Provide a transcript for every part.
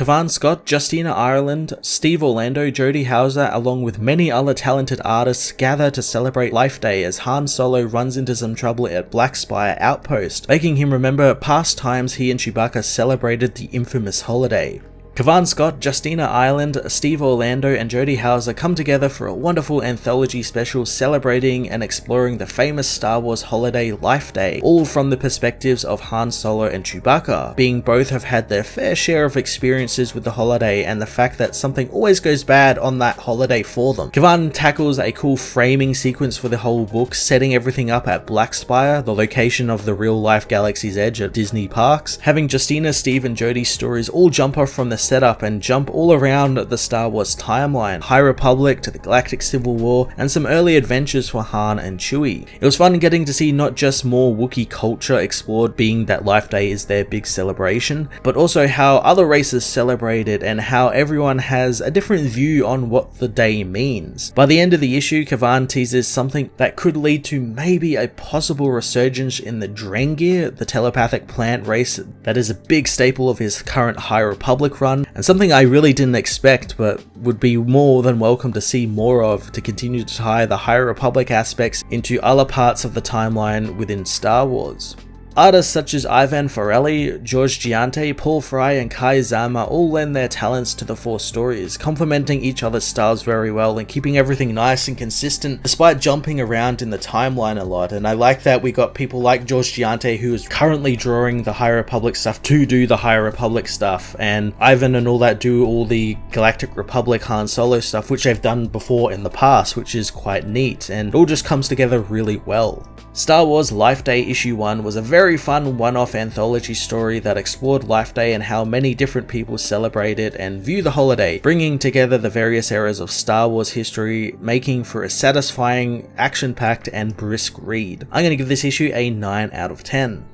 Kavan Scott, Justina Ireland, Steve Orlando, Jodie Hauser, along with many other talented artists gather to celebrate Life Day as Han Solo runs into some trouble at Black Spire Outpost, making him remember past times he and Chewbacca celebrated the infamous holiday. Kavan Scott, Justina Ireland, Steve Orlando and Jodie Hauser come together for a wonderful anthology special celebrating and exploring the famous Star Wars holiday Life Day, all from the perspectives of Han Solo and Chewbacca, being both have had their fair share of experiences with the holiday and the fact that something always goes bad on that holiday for them. Kavan tackles a cool framing sequence for the whole book, setting everything up at Black Spire, the location of the real-life Galaxy's Edge at Disney parks, having Justina, Steve and Jodie's stories all jump off from the setup and jump all around the Star Wars timeline, High Republic to the Galactic Civil War, and some early adventures for Han and Chewie. It was fun getting to see not just more Wookiee culture explored, being that Life Day is their big celebration, but also how other races celebrate it and how everyone has a different view on what the day means. By the end of the issue, Kavan teases something that could lead to maybe a possible resurgence in the Drengir, the telepathic plant race that is a big staple of his current High Republic run, and something I really didn't expect but would be more than welcome to see more of to continue to tie the High Republic aspects into other parts of the timeline within Star Wars. Artists such as Ivan Forelli, George Giante, Paul Fry and Kai Zama all lend their talents to the four stories, complementing each other's styles very well and keeping everything nice and consistent despite jumping around in the timeline a lot. And I like that we got people like George Giante, who is currently drawing the High Republic stuff, to do the High Republic stuff, and Ivan and all that do all the Galactic Republic Han Solo stuff, which they've done before in the past, which is quite neat, and it all just comes together really well. Star Wars Life Day Issue 1 was a very fun one-off anthology story that explored Life Day and how many different people celebrate it and view the holiday, bringing together the various eras of Star Wars history, making for a satisfying, action-packed and brisk read. I'm going to give this issue a 9 out of 10.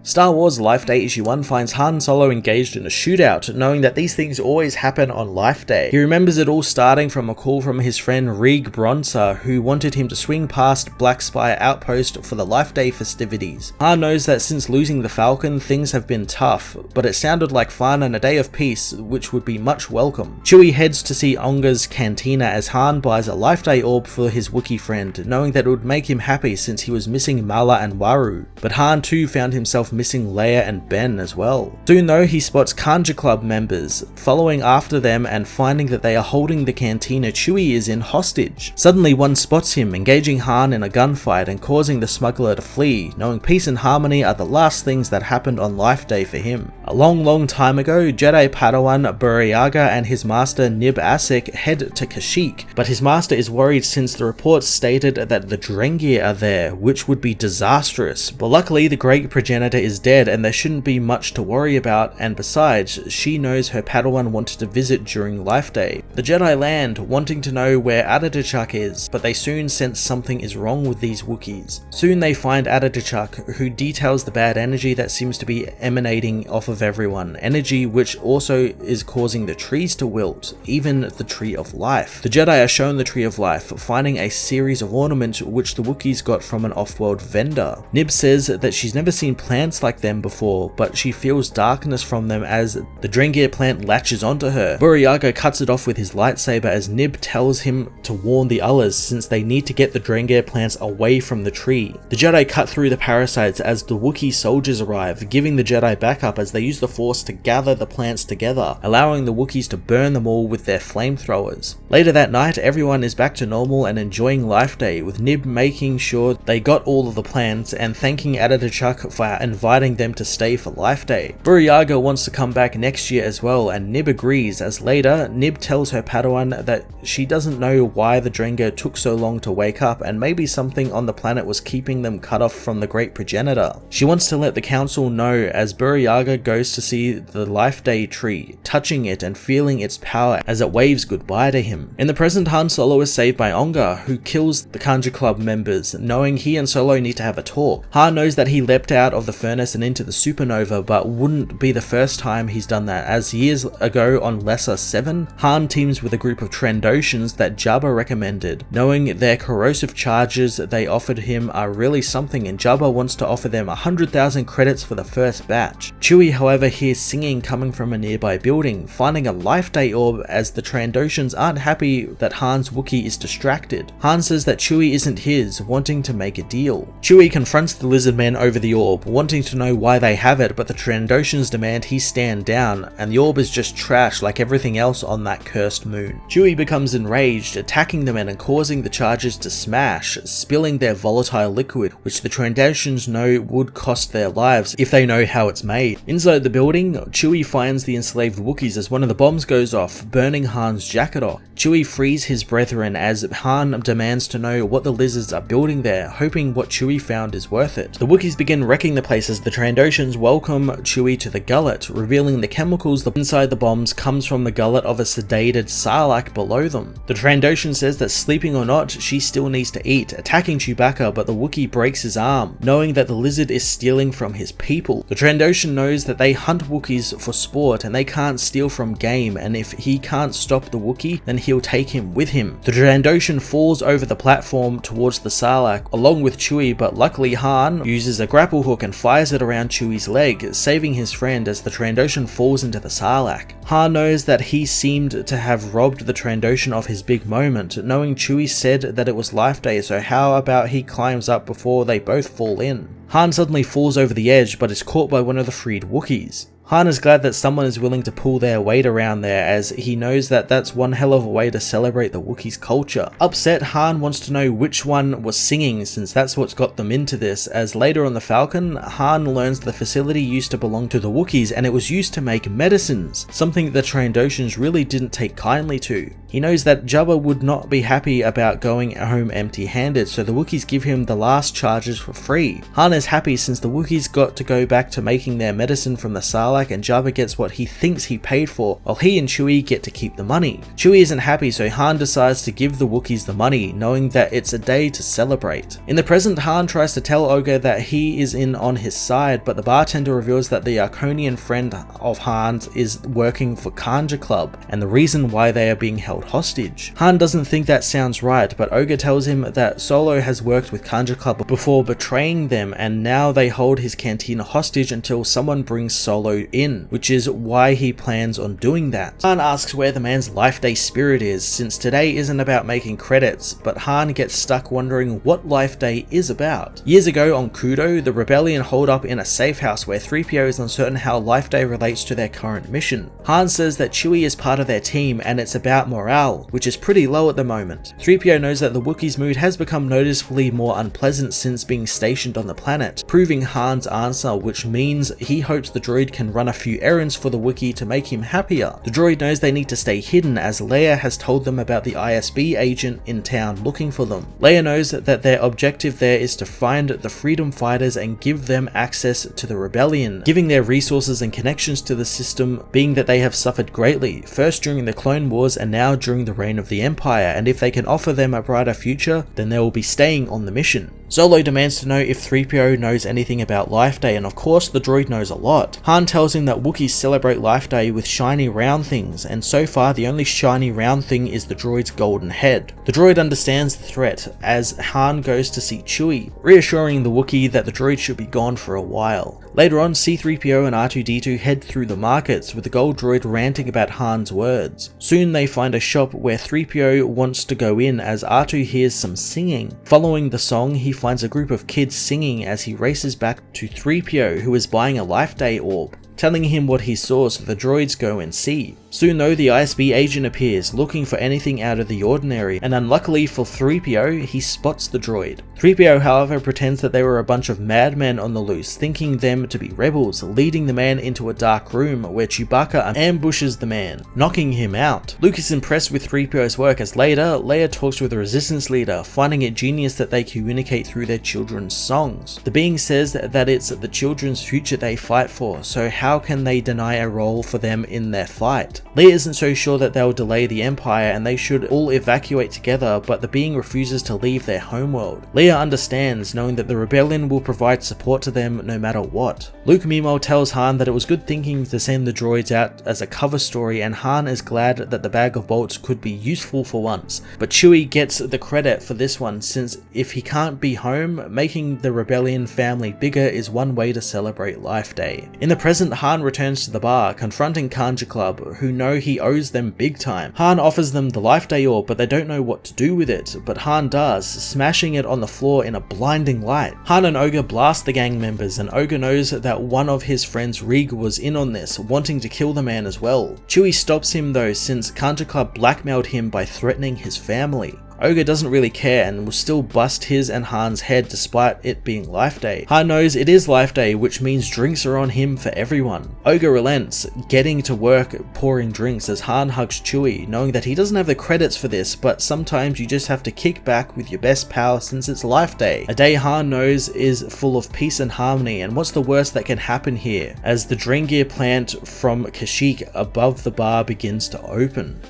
Star Wars Life Day Issue 1 finds Han Solo engaged in a shootout, knowing that these things always happen on Life Day. He remembers it all starting from a call from his friend Reeg Bronzer, who wanted him to swing past Black Spire Outpost for the Life Day festivities. Han knows that since losing the Falcon, things have been tough, but it sounded like fun and a day of peace, which would be much welcome. Chewie heads to see Onga's cantina as Han buys a Life Day orb for his Wookiee friend, knowing that it would make him happy since he was missing Mala and Waru. But Han too found himself missing Leia and Ben as well. Soon though, he spots Kanjiklub members, following after them and finding that they are holding the cantina Chewie is in hostage. Suddenly one spots him, engaging Han in a gunfight and causing the smuggler to flee, knowing peace and harmony are the last things that happened on Life Day for him. A long time ago, Jedi Padawan Burryaga and his master Nib Assek head to Kashyyyk, but his master is worried since the reports stated that the Drengir are there, which would be disastrous, but luckily the great progenitor is dead and there shouldn't be much to worry about, and besides, she knows her Padawan wanted to visit during Life Day. The Jedi land, wanting to know where Adadichuk is, but they soon sense something is wrong with these Wookiees. Soon they find Adadichuk, who details the bad energy that seems to be emanating off of everyone, energy which also is causing the trees to wilt, even the Tree of Life. The Jedi are shown the Tree of Life, finding a series of ornaments which the Wookiees got from an off-world vendor. Nib says that she's never seen plants like them before, but she feels darkness from them as the Drengir plant latches onto her. Burryaga cuts it off with his lightsaber as Nib tells him to warn the others since they need to get the Drengir plants away from the tree. The Jedi cut through the parasites as the Wookiee soldiers arrive, giving the Jedi backup as they use the Force to gather the plants together, allowing the Wookiees to burn them all with their flamethrowers. Later that night, everyone is back to normal and enjoying Life Day, with Nib making sure they got all of the plants and thanking Adadichuk for inviting them to stay for Life Day. Burryaga wants to come back next year as well, and Nib agrees, as later, Nib tells her Padawan that she doesn't know why the Drengir took so long to wake up, and maybe something on the planet was keeping them cut off from the great progenitor. She wants to let the council know as Burryaga goes to see the Life Day tree, touching it and feeling its power as it waves goodbye to him. In the present, Han Solo is saved by Onga, who kills the Kanjiklub members, knowing he and Solo need to have a talk. Han knows that he leapt out of the furnace and into the supernova, but wouldn't be the first time he's done that, as years ago on Lesser 7, Han teams with a group of Trandoshans that Jabba recommended, knowing their corrosive charges they offered him are really something, and Jabba wants to offer them 100,000 credits for the first batch. Chewie, however, hears singing coming from a nearby building, finding a Life Day orb, as the Trandoshans aren't happy that Han's Wookiee is distracted. Han says that Chewie isn't his, wanting to make a deal. Chewie confronts the lizard men over the orb, wanting to know why they have it, but the Trandoshans demand he stand down, and the orb is just trash like everything else on that cursed moon. Chewie becomes enraged, attacking the men and causing the charges to smash, spilling their volatile liquid, which the Trandoshans know would cost their lives if they know how it's made. Inside the building, Chewie finds the enslaved Wookiees as one of the bombs goes off, burning Han's jacket off. Chewie frees his brethren as Han demands to know what the lizards are building there, hoping what Chewie found is worth it. The Wookiees begin wrecking the place as the Trandoshans welcome Chewie to the gullet, revealing the chemicals inside the bombs comes from the gullet of a sedated Sarlacc below them. The Trandoshan says that sleeping or not, she still needs to eat, attacking Chewbacca, but the Wookiee breaks his arm, knowing that the lizard is stealing from his people. The Trandoshan knows that they hunt Wookiees for sport and they can't steal from game, and if he can't stop the Wookiee, then he'll take him with him. The Trandoshan falls over the platform towards the Sarlacc along with Chewie, but luckily Han uses a grapple hook and fires it around Chewie's leg, saving his friend as the Trandoshan falls into the Sarlacc. Han knows that he seemed to have robbed the Trandoshan of his big moment, knowing Chewie said that it was Life Day, so how about he climbs up before they both fall in? Han suddenly falls over the edge but is caught by one of the freed Wookiees. Han is glad that someone is willing to pull their weight around there, as he knows that that's one hell of a way to celebrate the Wookiees' culture. Upset, Han wants to know which one was singing, since that's what's got them into this, as later on the Falcon, Han learns the facility used to belong to the Wookiees and it was used to make medicines, something the Trandoshans really didn't take kindly to. He knows that Jabba would not be happy about going home empty-handed, so the Wookiees give him the last charges for free. Han is happy since the Wookiees got to go back to making their medicine from the Sarlacc, and Jabba gets what he thinks he paid for, while he and Chewie get to keep the money. Chewie isn't happy, so Han decides to give the Wookiees the money, knowing that it's a day to celebrate. In the present, Han tries to tell Oga that he is in on his side, but the bartender reveals that the Arconian friend of Han's is working for Kanjiklub, and the reason why they are being held hostage. Han doesn't think that sounds right, but Oga tells him that Solo has worked with Kanjiklub before betraying them, and now they hold his cantina hostage until someone brings Solo in, which is why he plans on doing that. Han asks where the man's Life Day spirit is, since today isn't about making credits, but Han gets stuck wondering what Life Day is about. Years ago on Kudo, the rebellion hold up in a safe house where 3PO is uncertain how Life Day relates to their current mission. Han says that Chewie is part of their team and it's about morale, which is pretty low at the moment. 3PO knows that the Wookiee's mood has become noticeably more unpleasant since being stationed on the planet, proving Han's answer, which means he hopes the droid can run a few errands for the Wookiee to make him happier. The droid knows they need to stay hidden, as Leia has told them about the ISB agent in town looking for them. Leia knows that their objective there is to find the freedom fighters and give them access to the rebellion, giving their resources and connections to the system, being that they have suffered greatly, first during the Clone Wars and now during the reign of the Empire, and if they can offer them a brighter future, then they will be staying on the mission. Solo demands to know if 3PO knows anything about Life Day, and of course the droid knows a lot. Han tells him that Wookiees celebrate Life Day with shiny round things, and so far the only shiny round thing is the droid's golden head. The droid understands the threat as Han goes to see Chewie, reassuring the Wookiee that the droid should be gone for a while. Later on, C-3PO and R2-D2 head through the markets with the gold droid ranting about Han's words. Soon they find a shop where 3PO wants to go in as R2 hears some singing. Following the song, he finds a group of kids singing as he races back to 3PO, who is buying a Life Day orb, telling him what he saw so the droids go and see. Soon though, the ISB agent appears, looking for anything out of the ordinary, and unluckily for 3PO, he spots the droid. 3PO, however, pretends that they were a bunch of madmen on the loose, thinking them to be rebels, leading the man into a dark room where Chewbacca ambushes the man, knocking him out. Luke is impressed with 3PO's work, as later, Leia talks with the Resistance leader, finding it genius that they communicate through their children's songs. The being says that it's the children's future they fight for, so how can they deny a role for them in their fight? fight. Leia isn't so sure that they'll delay the Empire and they should all evacuate together, but the being refuses to leave their homeworld. Leia understands, knowing that the rebellion will provide support to them no matter what. Luke meanwhile tells Han that it was good thinking to send the droids out as a cover story, and Han is glad that the bag of bolts could be useful for once. But Chewie gets the credit for this one, since if he can't be home, making the rebellion family bigger is one way to celebrate Life Day. In the present, Han returns to the bar, confronting Kanjiklub, who know he owes them big time. Han offers them the Life Day orb, but they don't know what to do with it, but Han does, smashing it on the floor in a blinding light. Han and Ogre blast the gang members, and Ogre knows that one of his friends, Rig, was in on this, wanting to kill the man as well. Chewie stops him though, since Kanjiklub blackmailed him by threatening his family. Ogre doesn't really care and will still bust his and Han's head despite it being Life Day. Han knows it is Life Day, which means drinks are on him for everyone. Ogre relents, getting to work pouring drinks as Han hugs Chewie, knowing that he doesn't have the credits for this, but sometimes you just have to kick back with your best pal since it's Life Day. A day Han knows is full of peace and harmony, and what's the worst that can happen here, as the Drengir plant from Kashyyyk above the bar begins to open.